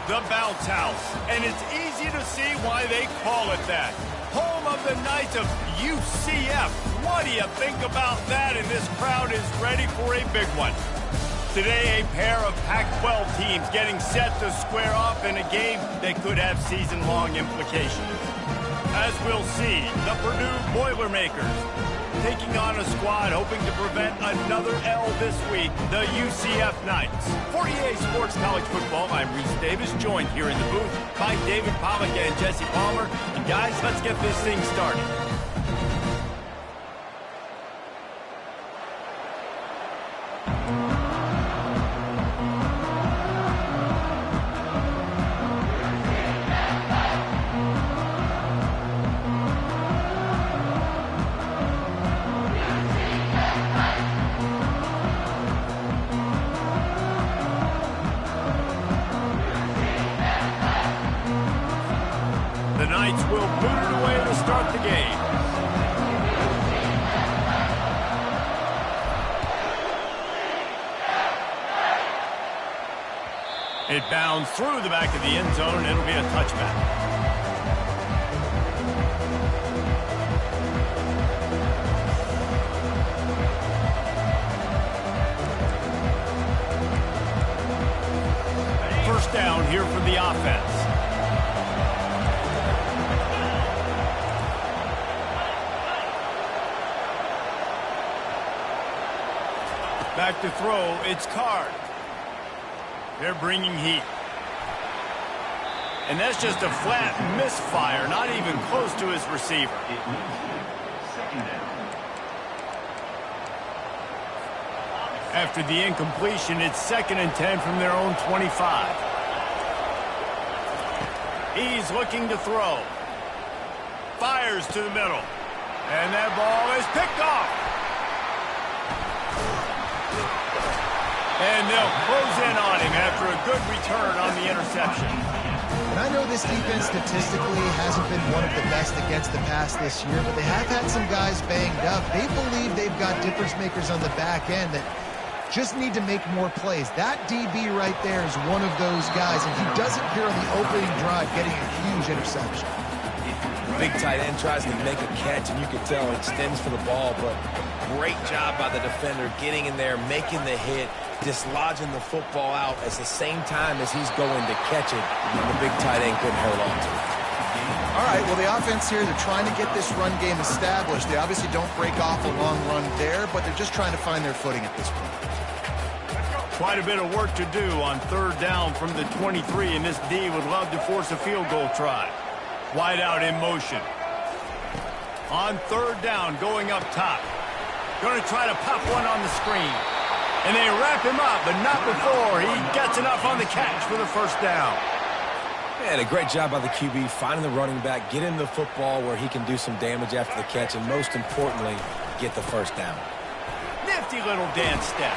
The Bounce House, and it's easy to see why they call it that. Home of the Knights of UCF. What do you think about that? And this crowd is ready for a big one. Today, a pair of PAC-12 teams getting set to square off in a game that could have season-long implications. As we'll see, the Purdue Boilermakers taking on a squad hoping to prevent another L this week, the UCF Knights. For EA Sports College Football, I'm Reese Davis, joined here in the booth by David Pollack and Jesse Palmer. And guys, let's get this thing started. The Knights will boot it away to start the game. It bounds through the back of the end zone, and it'll be a touchback. First down here for the offense. Back to throw, it's Card. They're bringing heat. And that's just a flat misfire, not even close to his receiver. After the incompletion, it's 2nd and 10 from their own 25. He's looking to throw. Fires to the middle. And that ball is picked off. And they'll close in on him after a good return on the interception. And I know this defense statistically hasn't been one of the best against the pass this year, but they have had some guys banged up. They believe they've got difference makers on the back end that just need to make more plays. That DB right there is one of those guys, and he does it here on the opening drive, getting a huge interception. Big tight end tries to make a catch, and you can tell he extends for the ball, but great job by the defender getting in there, making the hit, dislodging the football out at the same time as he's going to catch it, and the big tight end couldn't hold on to it. All right, well, the offense here, they're trying to get this run game established. They obviously don't break off a long run there, but they're just trying to find their footing at this point. Quite a bit of work to do on 3rd down from the 23, and this D would love to force a field goal try. Wide out in motion. On 3rd down, going up top. Going to try to pop one on the screen. And they wrap him up, but not before he gets enough on the catch for the 1st down. And a great job by the QB, finding the running back, getting the football where he can do some damage after the catch, and most importantly, get the 1st down. Nifty little dance step.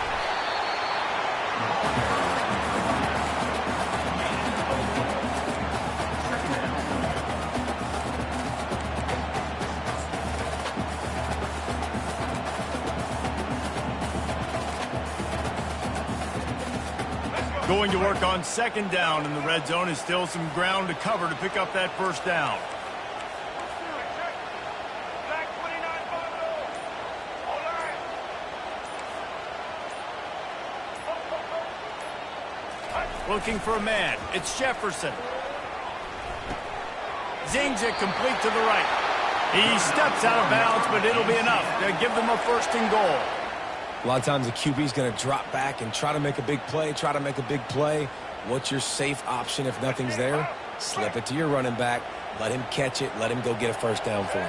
Going to work on 2nd down in the red zone, is still some ground to cover to pick up that 1st down. Looking for a man. It's Jefferson. Zings it complete to the right. He steps out of bounds, but it'll be enough to give them a 1st and goal. A lot of times the QB's going to drop back and try to make a big play, What's your safe option if nothing's there? Slip it to your running back. Let him catch it. Let him go get a 1st down for you.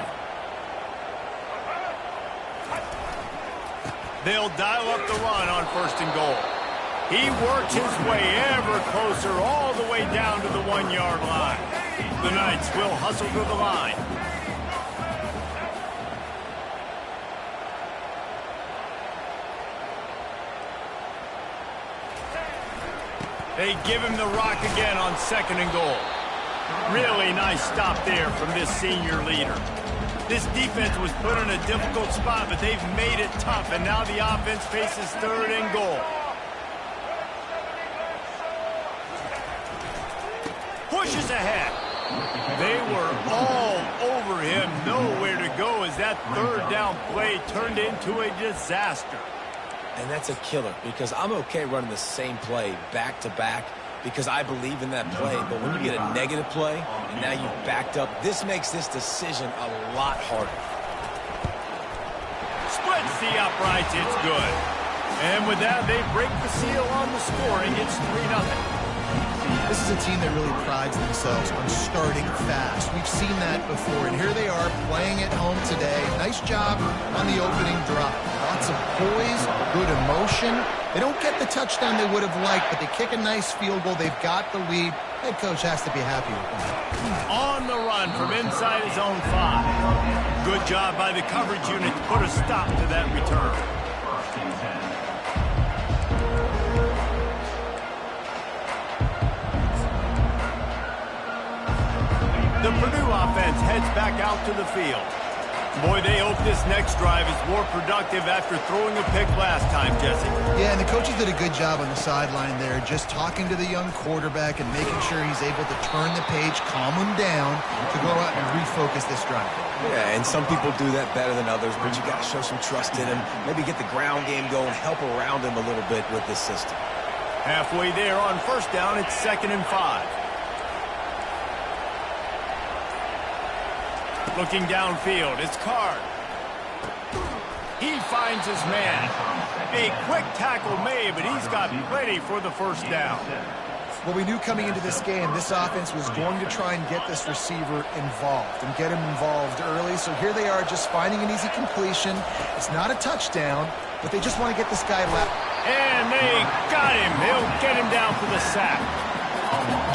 They'll dial up the run on 1st and goal. He works his way ever closer all the way down to the 1-yard line. The Knights will hustle to the line. They give him the rock again on 2nd and goal. Really nice stop there from this senior leader. This defense was put in a difficult spot, but they've made it tough, and now the offense faces 3rd and goal. pushes ahead. They were all over him, nowhere to go as that third down play turned into a disaster. And that's a killer because I'm okay running the same play back-to-back because I believe in that play. But when you get a negative play and now you've backed up, this makes this decision a lot harder. Splits the uprights, it's good. And with that, they break the seal on the scoring. It's 3-0. This is a team that really prides themselves on starting fast. We've seen that before, and here they are playing at home today. Nice job on the opening drive. Lots of poise, good emotion. They don't get the touchdown they would have liked, but they kick a nice field goal. They've got the lead. Head coach has to be happy with that. On the run from inside his own 5. Good job by the coverage unit to put a stop to that return. The Purdue offense heads back out to the field. Boy, they hope this next drive is more productive after throwing a pick last time, Jesse. Yeah, and the coaches did a good job on the sideline there, just talking to the young quarterback and making sure he's able to turn the page, calm him down to go out and refocus this drive. Yeah, and some people do that better than others, but you got to show some trust in him. Maybe get the ground game going, help around him a little bit with this system. Halfway there on first down, it's 2nd and 5. Looking downfield, it's Card. He finds his man. A quick tackle made, but he's got plenty for the first down. Well, we knew coming into this game, this offense was going to try and get this receiver involved and get him involved early. So here they are just finding an easy completion. It's not a touchdown, but they just want to get this guy left. And they got him. They'll get him down for the sack.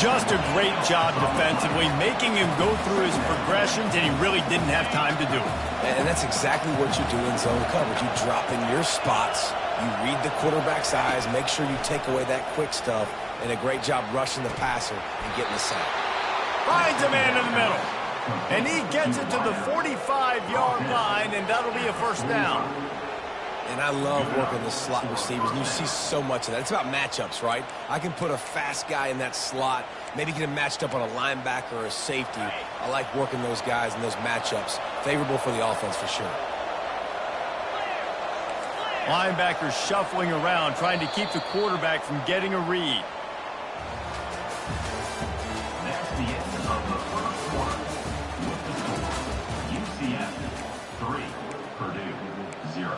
Just a great job defensively, making him go through his progressions, and he really didn't have time to do it. And that's exactly what you do in zone coverage. You drop in your spots, you read the quarterback's eyes, make sure you take away that quick stuff, and a great job rushing the passer and getting the sack. Finds a man in the middle, and he gets it to the 45-yard line, and that'll be a first down. And I love working the slot receivers, and you see so much of that. It's about matchups, right? I can put a fast guy in that slot, maybe get him matched up on a linebacker or a safety. I like working those guys in those matchups. Favorable for the offense for sure. Linebackers shuffling around, trying to keep the quarterback from getting a read. That's the end of the first quarter. With the score, UCF 3, Purdue 0.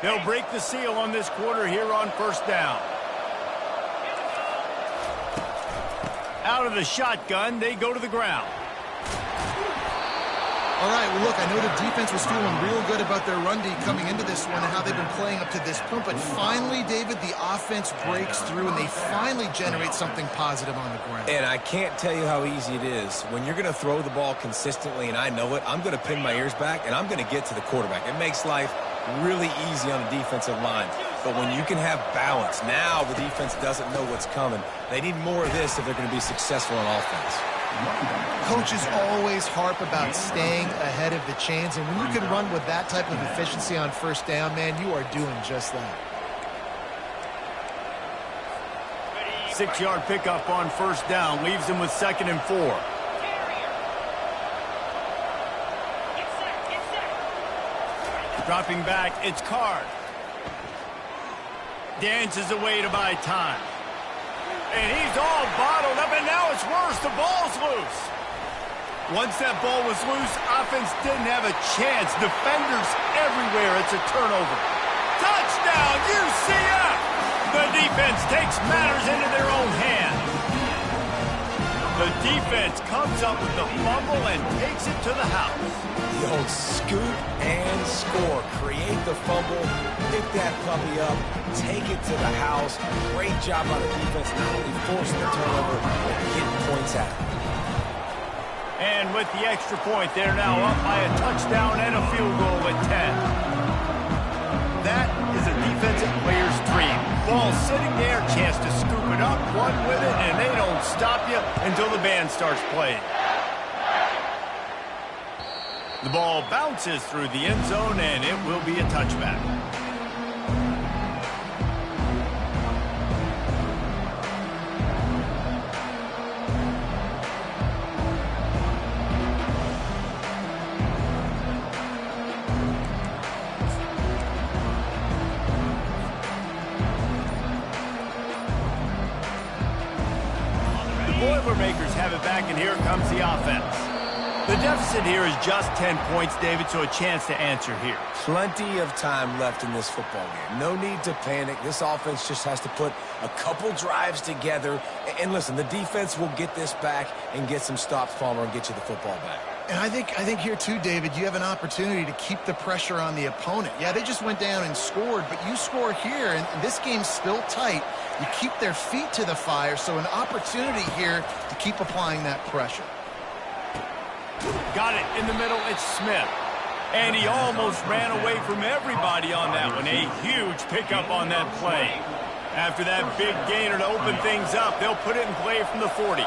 They'll break the seal on this quarter here on first down. Out of the shotgun, they go to the ground. All right, well, look, I know the defense was feeling real good about their run D coming into this one and how they've been playing up to this point, but finally, David, the offense breaks through and they finally generate something positive on the ground. And I can't tell you how easy it is. When you're going to throw the ball consistently, and I know it, I'm going to pin my ears back, and I'm going to get to the quarterback. It makes life really easy on the defensive line. But when you can have balance, now the defense doesn't know what's coming. They need more of this if they're going to be successful on offense. Coaches always harp about staying ahead of the chains, and when you can run with that type of efficiency on first down, man, you are doing just that. 6-yard pickup on first down leaves him with 2nd and 4. Dropping back, it's Card. Dances away to buy time. And he's all bottled up, and now it's worse. The ball's loose. Once that ball was loose, offense didn't have a chance. Defenders everywhere. It's a turnover. Touchdown, UCF! The defense takes matters into their own hands. The defense comes up with the fumble and takes it to the house. The old scoot and score. Create the fumble, pick that puppy up, take it to the house. Great job by the defense, not only forcing the turnover, but getting points out. And with the extra point, they're now up by a touchdown and a field goal at 10. That is a defensive player's dream. Ball sitting there, chance to scoop it up, run with it, and they don't stop you until the band starts playing. The ball bounces through the end zone, and it will be a touchback. Boilermakers have it back, and here comes the offense. The deficit here is just 10 points, David, so a chance to answer here. Plenty of time left in this football game. No need to panic. This offense just has to put a couple drives together. And listen, the defense will get this back and get some stops, Palmer, and get you the football back. And I think here too, David, you have an opportunity to keep the pressure on the opponent. Yeah, they just went down and scored, but you score here, and this game's still tight. You keep their feet to the fire, so an opportunity here to keep applying that pressure. Got it in the middle. It's Smith. And he almost ran away from everybody on that one. A huge pickup on that play. After that big gainer to open things up, they'll put it in play from the 40.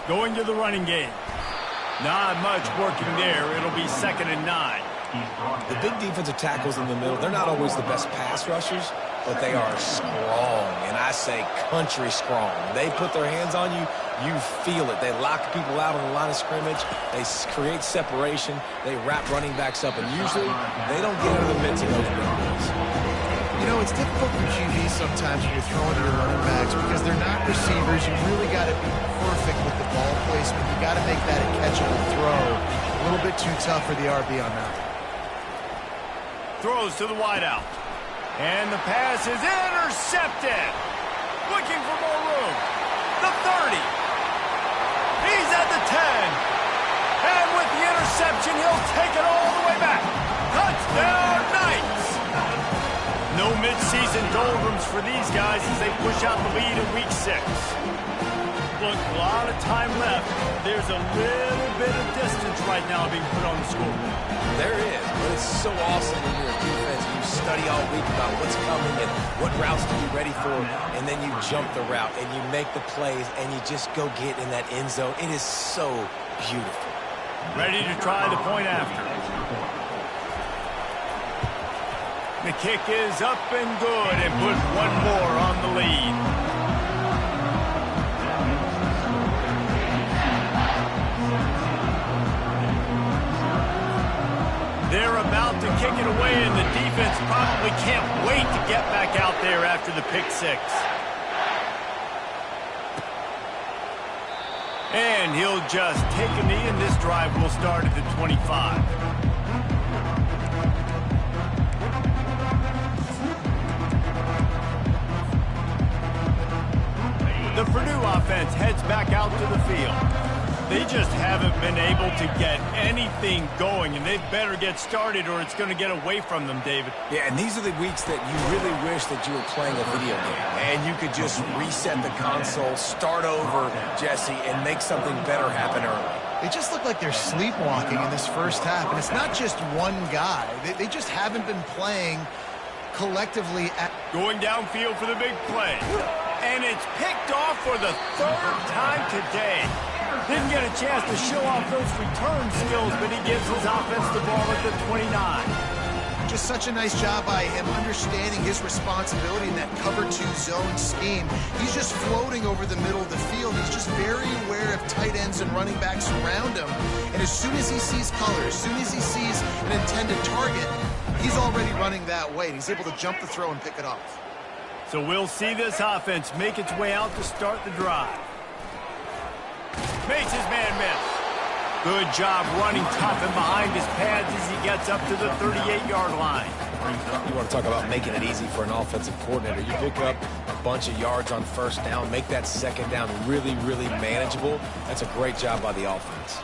Going to the running game. Not much working there. It'll be 2nd and 9. The big defensive tackles in the middle, they're not always the best pass rushers, but they are strong, and I say country strong. They put their hands on you, you feel it. They lock people out on the line of scrimmage. They create separation. They wrap running backs up, and usually they don't get out of the midst of those big boys. You know, it's difficult for QBs sometimes when you're throwing to your running backs because they're not receivers. You really got to be perfect with the ball placement. You got to make that a catchable throw. A little bit too tough for the RB on that. Throws to the wideout. And the pass is intercepted. Looking for more room. The 30. He's at the 10. And with the interception, he'll take it all the way back. Touchdown, Knights. No mid-season doldrums for these guys as they push out the lead in Week 6. Look, a lot of time left. There's a little bit of distance right now being put on the scoreboard. There is, but it's so awesome when you're a defense and you study all week about what's coming and what routes to be ready for, and then you jump the route and you make the plays and you just go get in that end zone. It is so beautiful. Ready to try the point after. The kick is up and good and put one more on the lead. They're about to kick it away, and the defense probably can't wait to get back out there after the pick 6. And he'll just take a knee, and this drive will start at the 25. The Purdue offense heads back out to the field. They just haven't been able to get anything going, and they better get started or it's going to get away from them, David. Yeah, and these are the weeks that you really wish that you were playing a video game and you could just reset the console, start over, Jesse, and make something better happen early. They just look like they're sleepwalking in this first half, and it's not just one guy. They just haven't been playing collectively. Going downfield for the big play. And it's picked off for the 3rd time today. Didn't get a chance to show off those return skills, but he gives his offense the ball at the 29. Just such a nice job by him understanding his responsibility in that cover 2 zone scheme. He's just floating over the middle of the field. He's just very aware of tight ends and running backs around him. And as soon as he sees color, as soon as he sees an intended target, he's already running that way. He's able to jump the throw and pick it off. So we'll see this offense make its way out to start the drive. Makes his man miss. Good job running tough and behind his pads as he gets up to the 38-yard line. You want to talk about making it easy for an offensive coordinator. You pick up a bunch of yards on 1st down, make that 2nd down really, really manageable. That's a great job by the offense.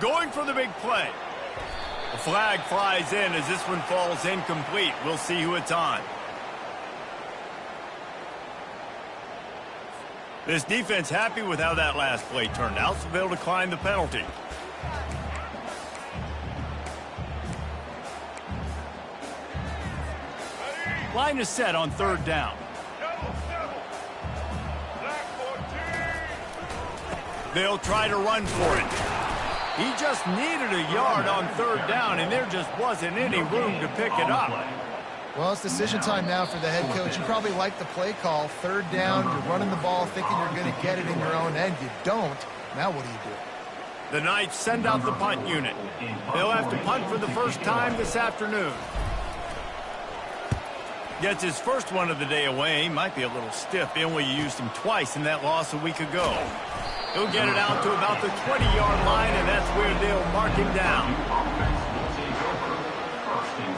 Going for the big play. The flag flies in as this one falls incomplete. We'll see who it's on. This defense happy with how that last play turned out, so they'll decline the penalty. Line is set on 3rd down. They'll try to run for it. He just needed a yard on 3rd down, and there just wasn't any room to pick it up. Well, it's decision time now for the head coach. You probably like the play call. 3rd down, you're running the ball thinking you're going to get it in your own end. You don't. Now what do you do? The Knights send out the punt unit. They'll have to punt for the first time this afternoon. Gets his first one of the day away. He might be a little stiff. They only used him twice in that loss a week ago. He'll get it out to about the 20-yard line, and that's where they'll mark him down. Offense will take over. First and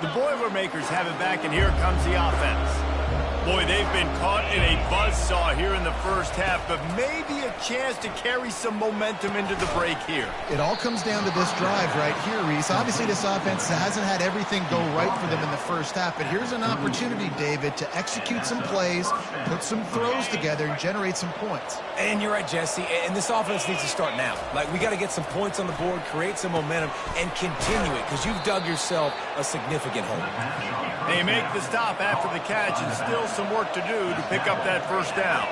10. The Boilermakers have it back, and here comes the offense. Boy, they've been caught in a buzzsaw here in the first half, but maybe a chance to carry some momentum into the break here. It all comes down to this drive right here, Reese. Obviously, this offense hasn't had everything go right for them in the first half, but here's an opportunity, David, to execute some plays, put some throws together, and generate some points. And you're right, Jesse, and this offense needs to start now. Like, we got to get some points on the board, create some momentum, and continue it, because you've dug yourself a significant hole. They make the stop after the catch, and still some work to do to pick up that first down.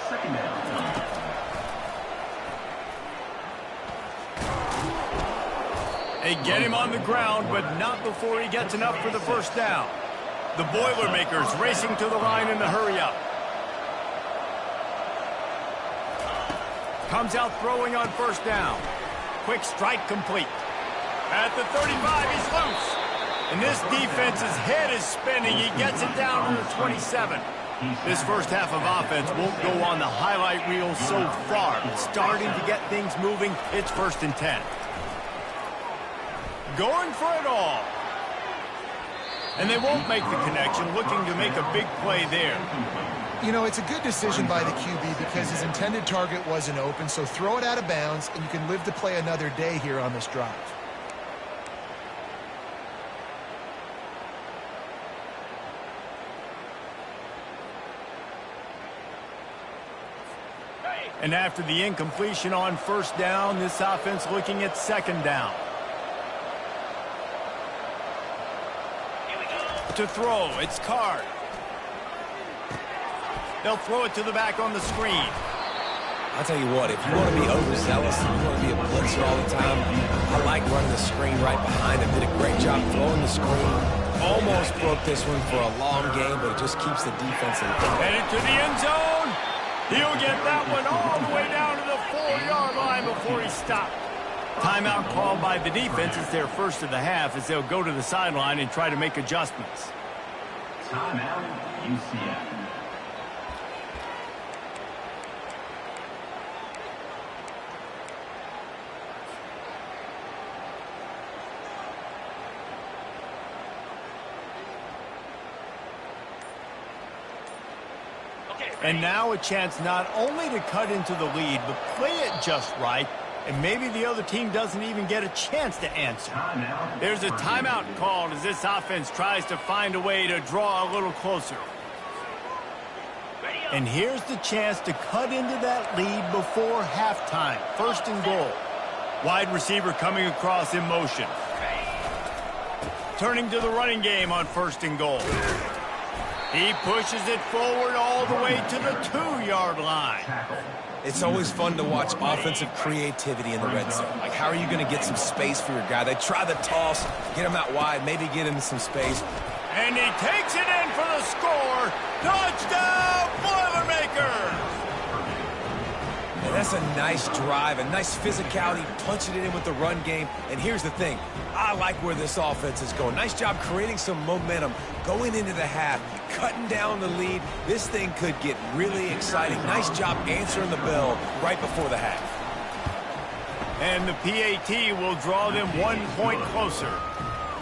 Second down. They get him on the ground, but not before he gets enough for the first down. The Boilermakers racing to the line in the hurry-up. Comes out throwing on first down. Quick strike complete. At the 35, he's loose. And this defense's head is spinning. He gets it down to the 27. This first half of offense won't go on the highlight reel so far. But starting to get things moving, it's first and 10. Going for it all. And they won't make the connection, looking to make a big play there. You know, it's a good decision by the QB because his intended target wasn't open, so throw it out of bounds, and you can live to play another day here on this drive. And after the incompletion on first down, this offense looking at second down. To throw, it's Card. They'll throw it to the back on the screen. I'll tell you what, if you want to be overzealous and you want to be a blitzer all the time, I like running the screen right behind him. Did a great job throwing the screen. Almost broke this one for a long game, but it just keeps the defense in the Headed to the end zone. He'll get that one all the way down to the 4-yard line before he stopped. Timeout called by the defense. It's their first of the half as they'll go to the sideline and try to make adjustments. Timeout, UCF. And now a chance not only to cut into the lead, but play it just right, and maybe the other team doesn't even get a chance to answer. There's a timeout called as this offense tries to find a way to draw a little closer. And here's the chance to cut into that lead before halftime. First and goal. Wide receiver coming across in motion. Turning to the running game on first and goal. He pushes it forward all the way to the 2-yard line. It's always fun to watch offensive creativity in the red zone. Like, how are you going to get some space for your guy? They try the toss, get him out wide, maybe get him some space. And he takes it in for the score. Touchdown, Boilermakers! And that's a nice drive, a nice physicality, punching it in with the run game. And here's the thing. I like where this offense is going. Nice job creating some momentum, going into the half, cutting down the lead. This thing could get really exciting. Nice job answering the bell right before the half. And the PAT will draw them 1 point closer.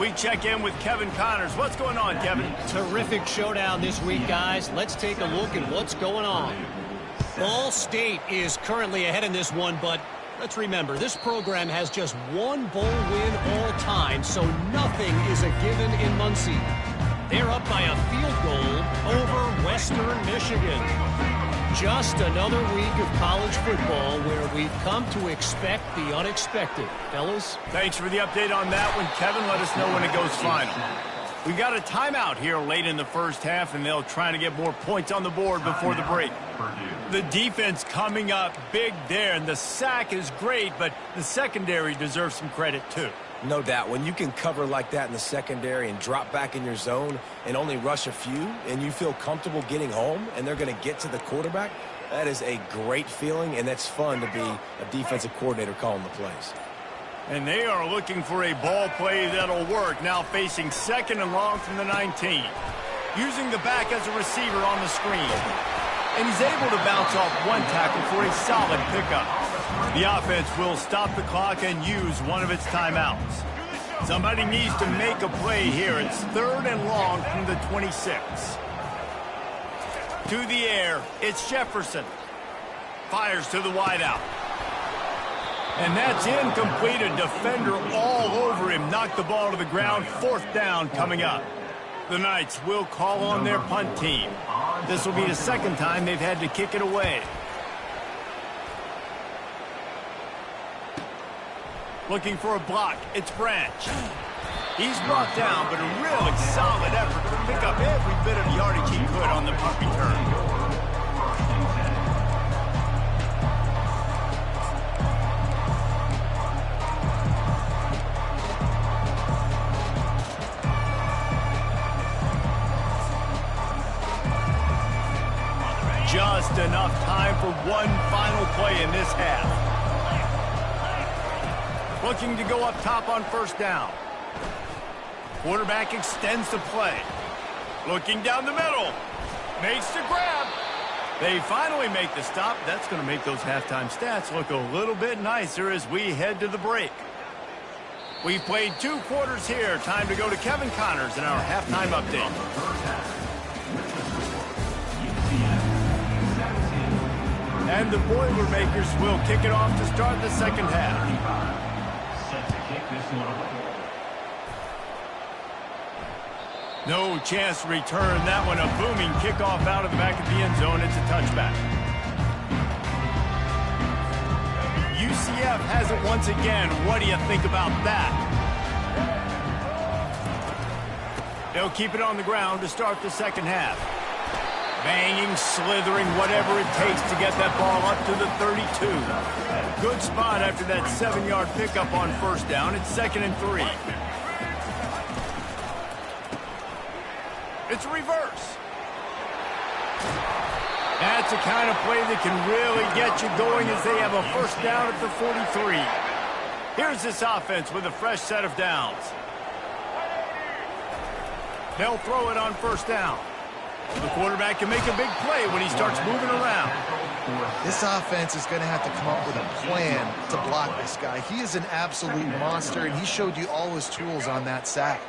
We check in with Kevin Connors. What's going on, Kevin? Terrific showdown this week, guys. Let's take a look at what's going on. Ball State is currently ahead in this one, but let's remember, this program has just one bowl win all time, so nothing is a given in Muncie. They're up by a field goal over Western Michigan. Just another week of college football where we've come to expect the unexpected. Fellas? Thanks for the update on that one, Kevin. Let us know when it goes final. We've got a timeout here late in the first half, and they'll try to get more points on the board before the break. The defense coming up big there, and the sack is great, but the secondary deserves some credit too. No doubt. When you can cover like that in the secondary and drop back in your zone and only rush a few, and you feel comfortable getting home and they're going to get to the quarterback, that is a great feeling, and that's fun to be a defensive coordinator calling the plays. And they are looking for a ball play that'll work, now facing 2nd and long from the 19. Using the back as a receiver on the screen. And he's able to bounce off one tackle for a solid pickup. The offense will stop the clock and use one of its timeouts. Somebody needs to make a play here. It's 3rd and long from the 26. To the air, it's Jefferson. Fires to the wideout. And that's incomplete. A defender all over him. Knocked the ball to the ground. 4th down coming up. The Knights will call on their punt team. This will be the 2nd time they've had to kick it away. Looking for a block. It's Branch. He's brought down, but a really solid effort to pick up every bit of yardage he could on the punt return. Just enough time for one final play in this half. Looking to go up top on 1st down. Quarterback extends the play. Looking down the middle. Makes the grab. They finally make the stop. That's going to make those halftime stats look a little bit nicer as we head to the break. We've played 2 quarters here. Time to go to Kevin Connors in our halftime update. And the Boilermakers will kick it off to start the 2nd half. Set to kick this one away. No chance to return that one. A booming kickoff out of the back of the end zone. It's a touchback. UCF has it once again. What do you think about that? They'll keep it on the ground to start the 2nd half. Banging, slithering, whatever it takes to get that ball up to the 32. Good spot after that 7-yard pickup on 1st down. It's 2nd and 3. It's a reverse. That's the kind of play that can really get you going as they have a 1st down at the 43. Here's this offense with a fresh set of downs. They'll throw it on 1st down. The quarterback can make a big play when he starts moving around. This offense is going to have to come up with a plan to block this guy. He is an absolute monster, and he showed you all his tools on that sack.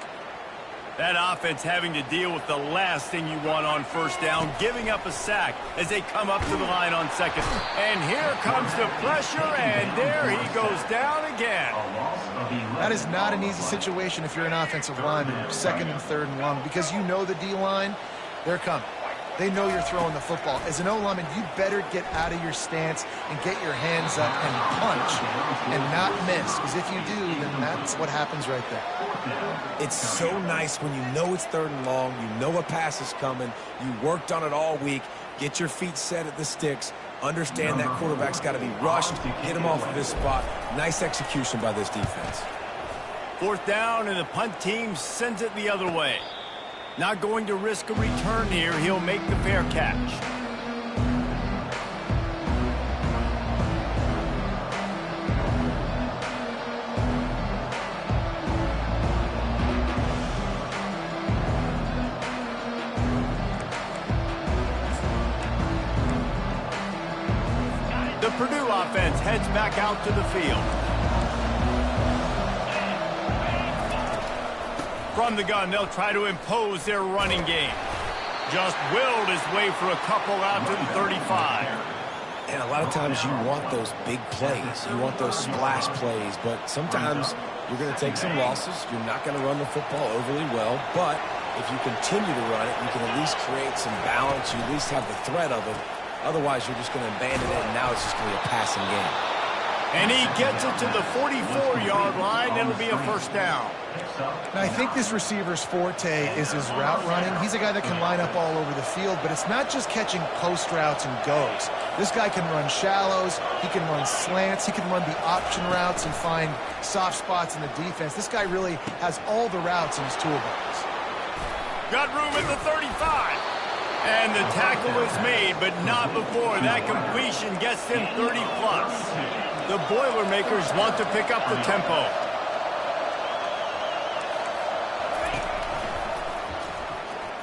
That offense having to deal with the last thing you want on 1st down, giving up a sack as they come up to the line on 2nd. And here comes the pressure, and there he goes down again. That is not an easy situation if you're an offensive lineman, 2nd and 3rd and long, because you know the D-line. They're coming. They know you're throwing the football. As an O-lineman, you better get out of your stance and get your hands up and punch and not miss. Because if you do, then that's what happens right there. It's so nice when you know it's 3rd and long, you know a pass is coming, you worked on it all week, get your feet set at the sticks, understand that quarterback's got to be rushed, get him off of this spot. Nice execution by this defense. 4th down, and the punt team sends it the other way. Not going to risk a return here. He'll make the fair catch. The Purdue offense heads back out to the field. From the gun, they'll try to impose their running game. Just willed his way for a couple out to the 35. And a lot of times you want those big plays. You want those splash plays. But sometimes you're going to take some losses. You're not going to run the football overly well. But if you continue to run it, you can at least create some balance. You at least have the threat of it. Otherwise, you're just going to abandon it, and now it's just going to be a passing game. And he gets it to the 44-yard line. It'll be a first down. Now, I think this receiver's forte is his route running. He's a guy that can line up all over the field, but it's not just catching post routes and goes. This guy can run shallows, he can run slants, he can run the option routes and find soft spots in the defense. This guy really has all the routes in his toolbox. Got room at the 35. And the tackle is made, but not before that completion gets them 30-plus. The Boilermakers want to pick up the tempo.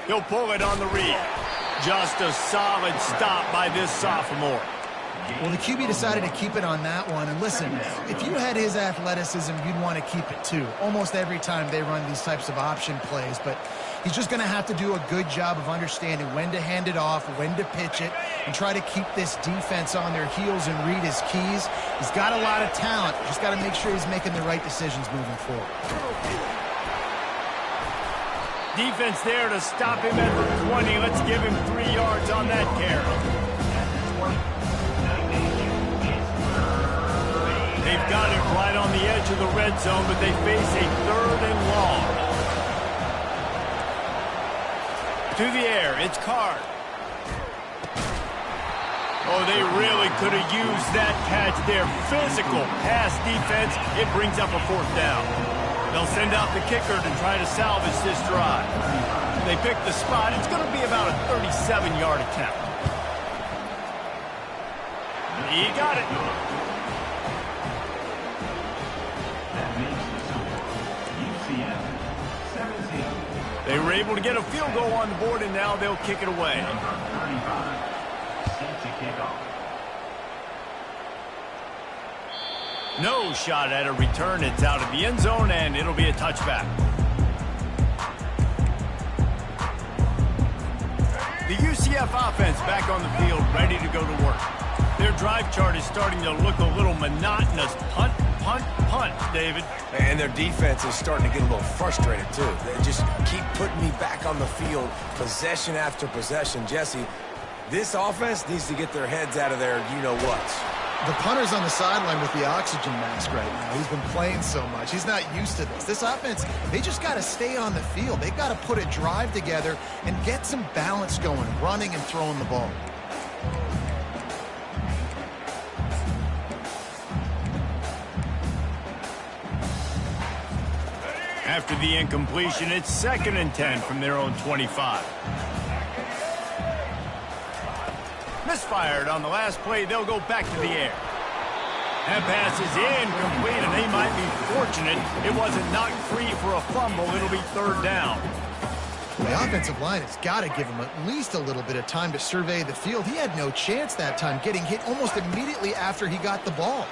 He'll pull it on the read. Just a solid stop by this sophomore. Well, the QB decided to keep it on that one. And listen, if you had his athleticism, you'd want to keep it too. Almost every time they run these types of option plays. But he's just going to have to do a good job of understanding when to hand it off, when to pitch it, and try to keep this defense on their heels and read his keys. He's got a lot of talent. Just got to make sure he's making the right decisions moving forward. Defense there to stop him at the 20. Let's give him 3 yards on that carry. They've got it right on the edge of the red zone, but they face a 3rd and long. To the air, it's Card. Oh, they really could have used that catch there. Physical pass defense. It brings up a 4th down. They'll send out the kicker to try to salvage this drive. They pick the spot. It's going to be about a 37-yard attempt. He got it. They were able to get a field goal on the board, and now they'll kick it away. No shot at a return. It's out of the end zone, and it'll be a touchback. The UCF offense back on the field, ready to go to work. Their drive chart is starting to look a little monotonous. Punt, punt, punt, David. And their defense is starting to get a little frustrated, too. They just keep putting me back on the field, possession after possession. Jesse, this offense needs to get their heads out of their you-know-whats. The punter's on the sideline with the oxygen mask right now. He's been playing so much. He's not used to this. This offense, they just got to stay on the field. They've got to put a drive together and get some balance going, running and throwing the ball. After the incompletion, it's 2nd and 10 from their own 25. Misfired on the last play. They'll go back to the air. That pass is incomplete, and they might be fortunate it wasn't knocked free for a fumble. It'll be 3rd down. The offensive line has got to give him at least a little bit of time to survey the field. He had no chance that time, getting hit almost immediately after he got the ball.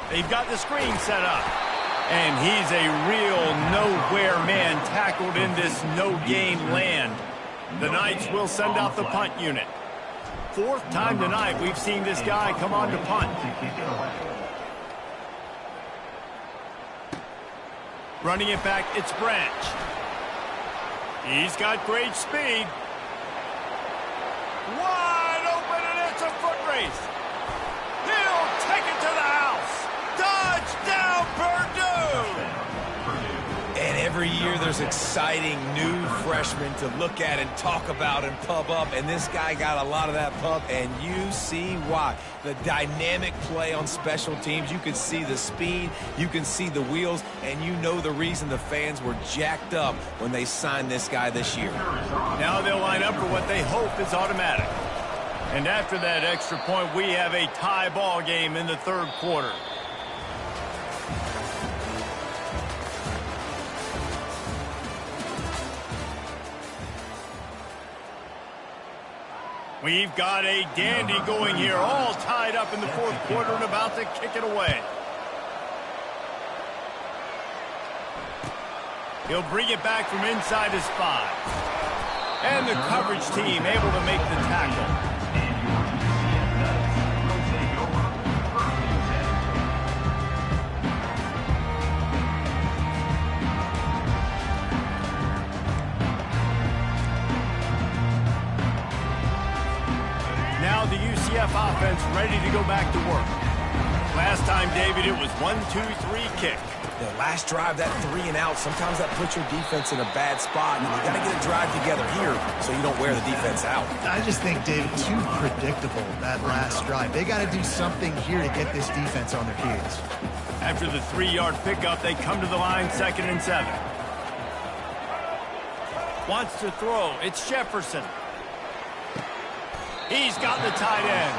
They've got the screen set up. And he's a real nowhere man tackled in this no-game land. The Knights will send out the punt unit. 4th time tonight we've seen this guy come on to punt. Running it back, it's Branch. He's got great speed. Wide open, and it's a foot race. He'll take it to the house. Touchdown, Purdue! And every year there's exciting new freshmen to look at and talk about and pub up. And this guy got a lot of that pub, and you see why. The dynamic play on special teams. You can see the speed. You can see the wheels. And you know the reason the fans were jacked up when they signed this guy this year. Now they'll line up for what they hope is automatic. And after that extra point, we have a tie ball game in the 3rd quarter. We've got a dandy going here, all tied up in the 4th quarter and about to kick it away. He'll bring it back from inside his 5. And the coverage team able to make the tackle. Now the UCF offense ready to go back to work. Last time, David, it was 1-2-3 kick. The last drive, that 3 and out, sometimes that puts your defense in a bad spot, and you got to get a drive together here so you don't wear the defense out. I just think, David, too predictable, that last drive. They got to do something here to get this defense on their heels. After the 3-yard pickup, they come to the line, 2nd and 7. Wants to throw. It's Jefferson. He's got the tight end.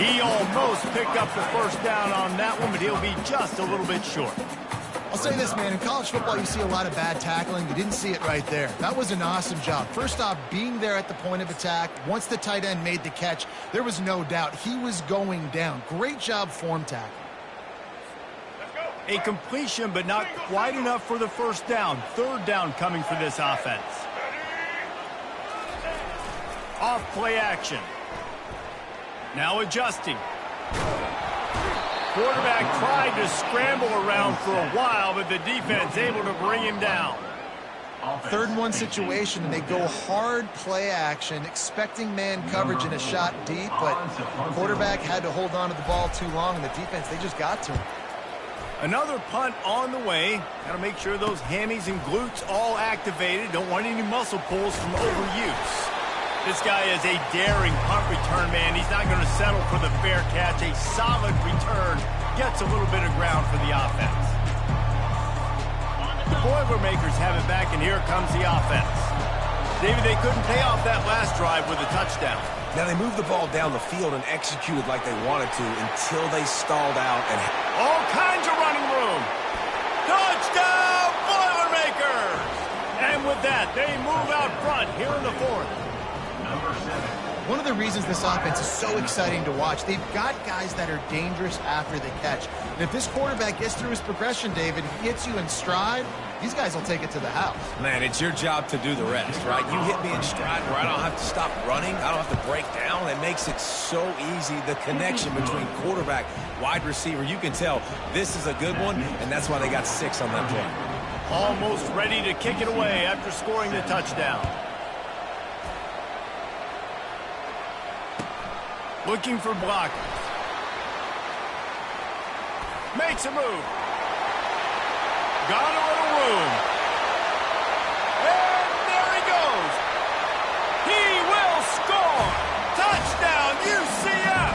He almost picked up the first down on that one, but he'll be just a little bit short. I'll say this, man. In college football, you see a lot of bad tackling. You didn't see it right there. That was an awesome job. First off, being there at the point of attack. Once the tight end made the catch, there was no doubt he was going down. Great job form tackling. A completion, but not quite enough for the first down. 3rd down coming for this offense. Off play action. Now adjusting. Quarterback tried to scramble around for a while, but the defense able to bring him down. 3rd and 1 situation, and they go hard play action, expecting man coverage and a shot deep, but quarterback had to hold on to the ball too long, and the defense, they just got to him. Another punt on the way. Got to make sure those hammies and glutes all activated. Don't want any muscle pulls from overuse. This guy is a daring punt return man. He's not going to settle for the fair catch. A solid return. Gets a little bit of ground for the offense. The Boilermakers have it back, and here comes the offense. David, they couldn't pay off that last drive with a touchdown. Now, they moved the ball down the field and executed like they wanted to until they stalled out. And all kinds of running room. Touchdown, Boilermakers! And with that, they move out front here in the 4th. One of the reasons this offense is so exciting to watch, they've got guys that are dangerous after the catch. And if this quarterback gets through his progression, David, he hits you in stride, these guys will take it to the house. Man, it's your job to do the rest, right? You hit me in stride where I don't have to stop running. I don't have to break down. It makes it so easy, the connection between quarterback, wide receiver. You can tell this is a good one, and that's why they got 6 on that play. Almost ready to kick it away after scoring the touchdown. Looking for blockers. Makes a move. Got a little room. And there he goes. He will score. Touchdown, UCF.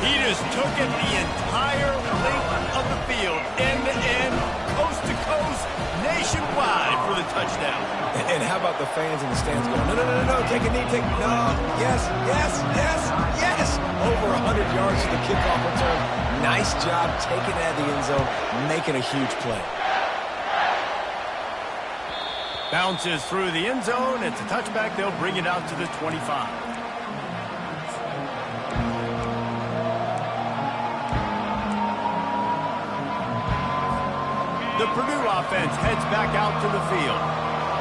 He just took it the entire length of the field, end to end, coast to coast, nationwide for the touchdown. And how about the fans in the stands going, no, no, no, no, take a knee, take, no, yes, yes, yes, yes. Over 100 yards to the kickoff return. Nice job taking it out of the end zone, making a huge play. Bounces through the end zone. It's a touchback. They'll bring it out to the 25. The Purdue offense heads back out to the field.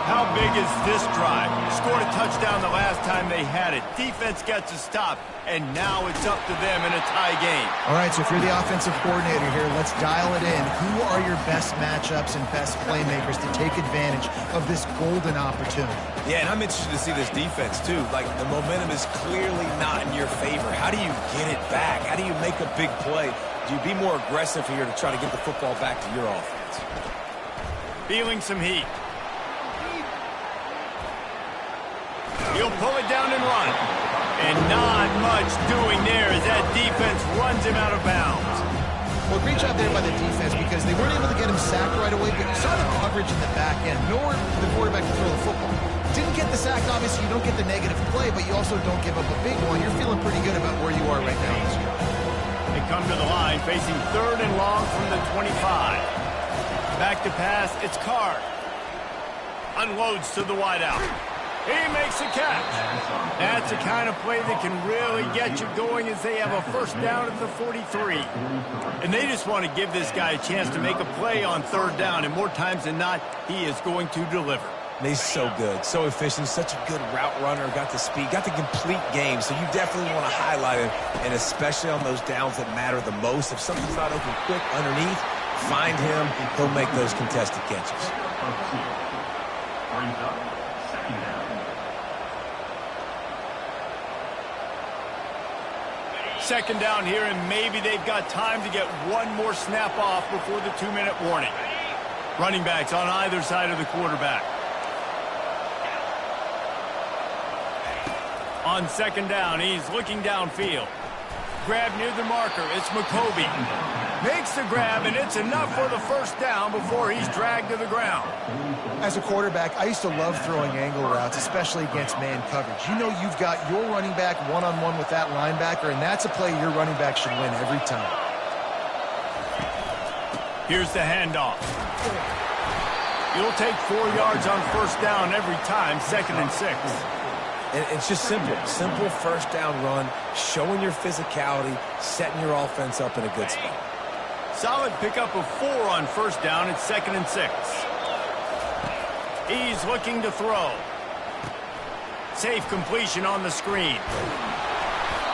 How big is this drive? Scored a touchdown the last time they had it. Defense gets a stop, and now it's up to them in a tie game. All right, so if you're the offensive coordinator here, let's dial it in. Who are your best matchups and best playmakers to take advantage of this golden opportunity? Yeah, and I'm interested to see this defense, too. Like, the momentum is clearly not in your favor. How do you get it back? How do you make a big play? Do you be more aggressive here to try to get the football back to your offense? Feeling some heat. He'll pull it down and run. And not much doing there as that defense runs him out of bounds. Well, great job there by the defense because they weren't able to get him sacked right away, but you saw the coverage in the back end. Nor the quarterback to throw the football. Didn't get the sack, obviously you don't get the negative play, but you also don't give up a big one. You're feeling pretty good about where you are right now this year. They come to the line facing 3rd and long from the 25. Back to pass, it's Carr. Unloads to the wideout. He makes a catch. That's the kind of play that can really get you going as they have a first down at the 43. And they just want to give this guy a chance to make a play on 3rd down, and more times than not, he is going to deliver. He's so good, so efficient, such a good route runner, got the speed, got the complete game, so you definitely want to highlight him, and especially on those downs that matter the most. If something's not open quick underneath, find him, he'll make those contested catches. Second down. second down here, and maybe they've got time to get one more snap off before the 2-minute warning. Running backs on either side of the quarterback. On second down, he's looking downfield. Grab near the marker. It's McCovey. Makes the grab, and it's enough for the first down before he's dragged to the ground. As a quarterback, I used to love throwing angle routes, especially against man coverage. You know you've got your running back one-on-one with that linebacker, and that's a play your running back should win every time. Here's the handoff. You'll take 4 yards on first down every time, 2nd and 6. And it's just simple. Simple first down run, showing your physicality, setting your offense up in a good spot. Solid pickup of 4 on first down. It's 2nd and 6. He's looking to throw. Safe completion on the screen.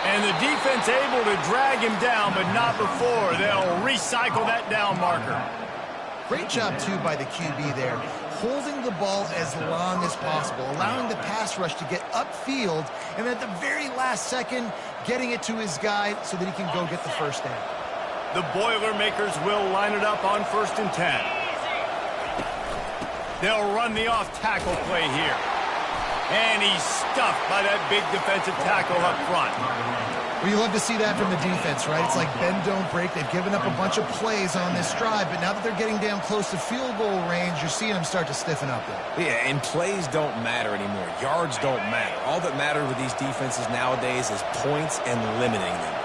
And the defense able to drag him down, but not before. They'll recycle that down marker. Great job, too, by the QB there, holding the ball as long as possible, allowing the pass rush to get upfield, and at the very last second, getting it to his guy so that he can go get the first down. The Boilermakers will line it up on 1st and 10. They'll run the off-tackle play here. And he's stuffed by that big defensive tackle up front. Well, you love to see that from the defense, right? It's like bend, don't break. They've given up a bunch of plays on this drive, but now that they're getting down close to field goal range, you're seeing them start to stiffen up there. Yeah, and plays don't matter anymore. Yards don't matter. All that matters with these defenses nowadays is points and limiting them.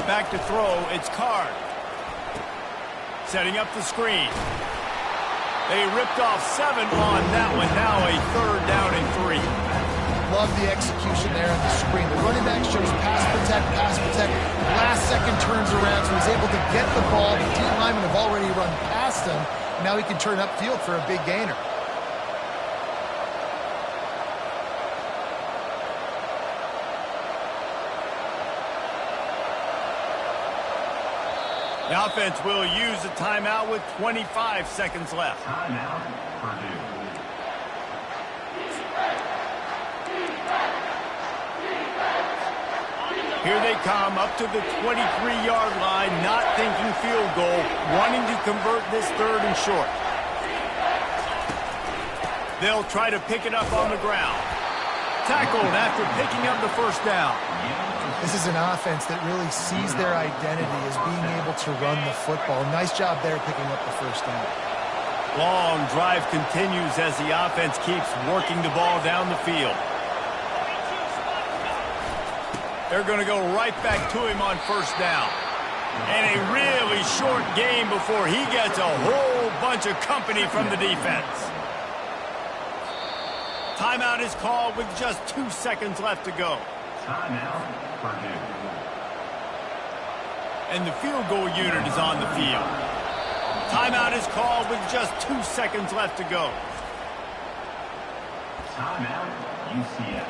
Back to throw, it's Card. Setting up the screen. They ripped off 7 on that one. Now a 3rd down and 3. Love the execution there on the screen. The running back shows pass protect. Last second turns around, so he's able to get the ball. The D linemen have already run past him. Now he can turn upfield for a big gainer. The offense will use a timeout with 25 seconds left. Timeout, Purdue. Here they come up to the 23-yard line, not thinking field goal, wanting to convert this 3rd and short. They'll try to pick it up on the ground. Tackled after picking up the first down. This is an offense that really sees their identity as being able to run the football. Nice job there picking up the first down. Long drive continues as the offense keeps working the ball down the field. They're going to go right back to him on first down. And a really short game before he gets a whole bunch of company from the defense. Timeout is called with just 2 seconds left to go. Timeout, Purdue. And the field goal unit is on the field. Timeout is called with just 2 seconds left to go. Timeout, UCF.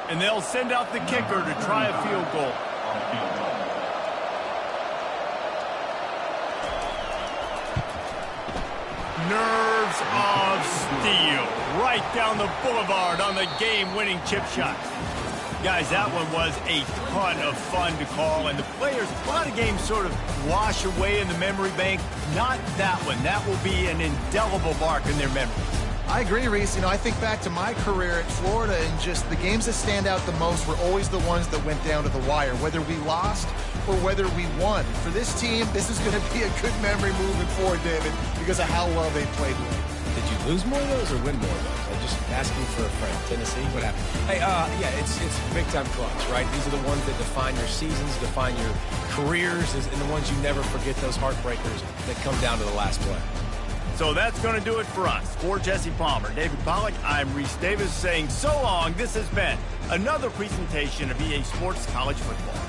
And they'll send out the kicker to try a field goal. Nerves of steel. Right down the boulevard on the game-winning chip shot. Guys, that one was a ton of fun to call, and the players, a lot of games sort of wash away in the memory bank. Not that one. That will be an indelible mark in their memory. I agree, Reese. You know, I think back to my career at Florida, and just the games that stand out the most were always the ones that went down to the wire, whether we lost or whether we won. For this team, this is going to be a good memory moving forward, David, because of how well they played with it. Did you lose more of those or win more of those? I'm just asking for a friend. Tennessee, what happened? Hey, yeah, it's big-time clutch, right? These are the ones that define your seasons, define your careers, and the ones you never forget, those heartbreakers that come down to the last play. So that's going to do it for us. For Jesse Palmer, David Pollack, I'm Reese Davis saying so long. This has been another presentation of EA Sports College Football.